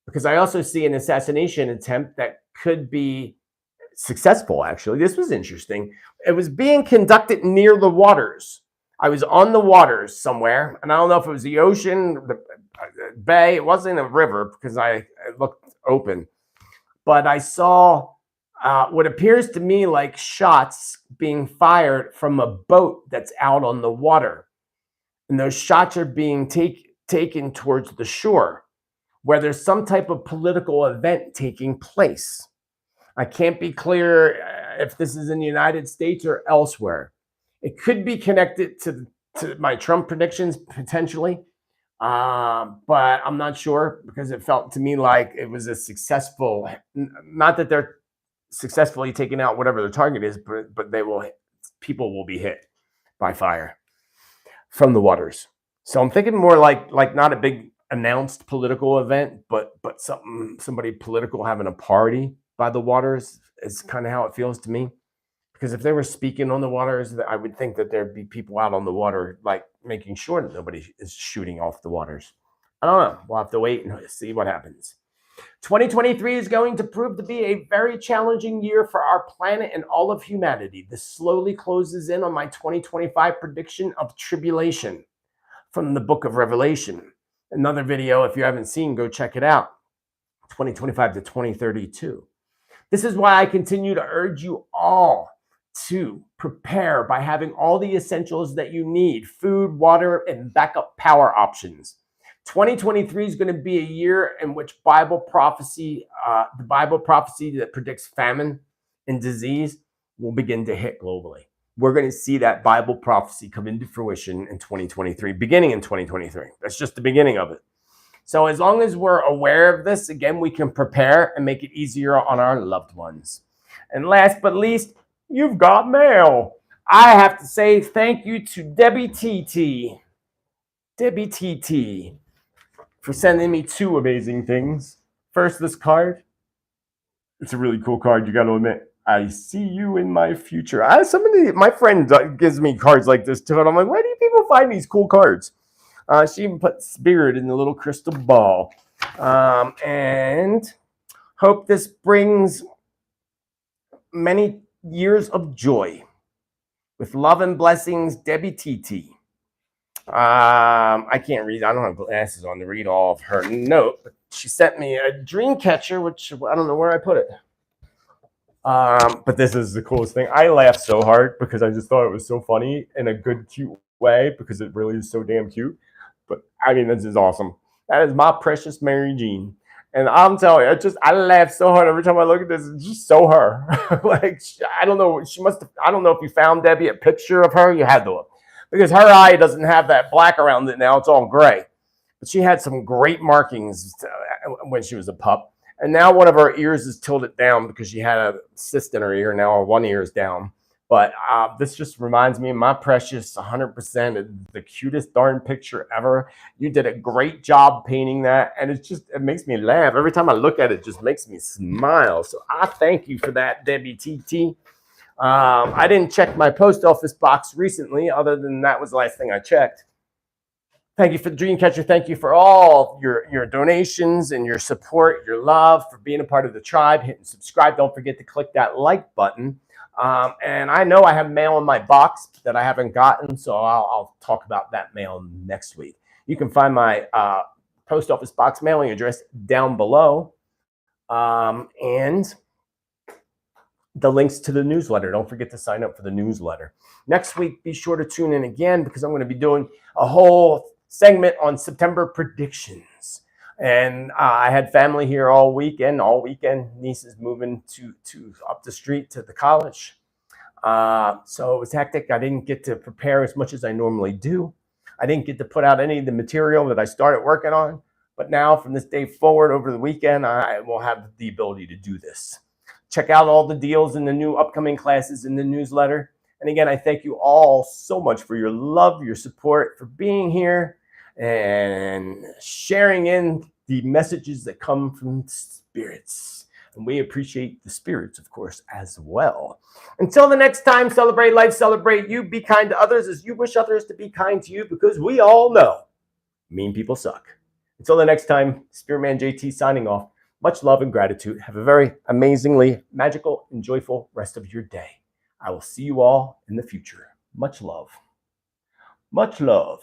Because I also see an assassination attempt that could be successful, actually. This was interesting. It was being conducted near the waters. I was on the waters somewhere, and I don't know if it was the ocean, the bay. It wasn't a river because I looked open. But I saw what appears to me like shots being fired from a boat that's out on the water. And those shots are being taken towards the shore, where there's some type of political event taking place. I can't be clear if this is in the United States or elsewhere. It could be connected to my Trump predictions, potentially, but I'm not sure because it felt to me like it was a successful, not that they're successfully taking out whatever their target is, but people will be hit by fire from the waters. So I'm thinking more like not a big announced political event, but somebody political having a party by the waters is kind of how it feels to me. Because if they were speaking on the waters, I would think that there'd be people out on the water, like making sure that nobody is shooting off the waters. I don't know. We'll have to wait and see what happens. 2023 is going to prove to be a very challenging year for our planet and all of humanity. This slowly closes in on my 2025 prediction of tribulation from the book of Revelation. Another video, if you haven't seen, go check it out. 2025 to 2032. This is why I continue to urge you all to prepare by having all the essentials that you need: food, water, and backup power options. 2023 is going to be a year in which Bible prophecy, the Bible prophecy that predicts famine and disease, will begin to hit globally. We're going to see that Bible prophecy come into fruition in 2023, beginning in 2023. That's just the beginning of it. So as long as we're aware of this, again, we can prepare and make it easier on our loved ones. And last but least, you've got mail. I have to say thank you to Debbie TT, for sending me two amazing things. First, this card. It's a really cool card, you got to admit. I see you in my future. My friend gives me cards like this too, and I'm like, where do people find these cool cards? She even put Spirit in the little crystal ball. And hope this brings many years of joy. With love and blessings, Debbie TT. I can't read. I don't have glasses on to read all of her note, but she sent me a dream catcher, which I don't know where I put it. But this is the coolest thing. I laughed so hard because I just thought it was so funny in a good, cute way because it really is so damn cute. But I mean, this is awesome. That is my precious Mary Jean. And I'm telling you, I laugh so hard every time I look at this. It's just so her. Like, I don't know. She must have, I don't know if you found, Debbie, a picture of her. You had to look. Because her eye doesn't have that black around it now. It's all gray. But she had some great markings when she was a pup. And now one of her ears is tilted down because she had a cyst in her ear. Now her one ear is down. But this just reminds me of my precious 100%, the cutest darn picture ever. You did a great job painting that. And it makes me laugh. Every time I look at it, it just makes me smile. So I thank you for that, Debbie TT. I didn't check my post office box recently, other than that was the last thing I checked. Thank you for the Dreamcatcher. Thank you for all your donations and your support, your love, for being a part of the tribe. Hitting subscribe. Don't forget to click that like button. And I know I have mail in my box that I haven't gotten, so I'll talk about that mail next week. You can find my post office box mailing address down below. And the links to the newsletter. Don't forget to sign up for the newsletter. Next week, be sure to tune in again because I'm going to be doing a whole segment on September predictions. And I had family here all weekend. Niece is moving to up the street to the college. So it was hectic. I didn't get to prepare as much as I normally do. I didn't get to put out any of the material that I started working on. But now from this day forward over the weekend, I will have the ability to do this. Check out all the deals in the new upcoming classes in the newsletter. And again, I thank you all so much for your love, your support, for being here and sharing in the messages that come from spirits. And we appreciate the spirits, of course, as well. Until the next time, celebrate life, celebrate you, be kind to others as you wish others to be kind to you, because we all know mean people suck. Until the next time, Spiritman JT signing off. Much love and gratitude. Have a very amazingly magical and joyful rest of your day. I will see you all in the future. Much love. Much love.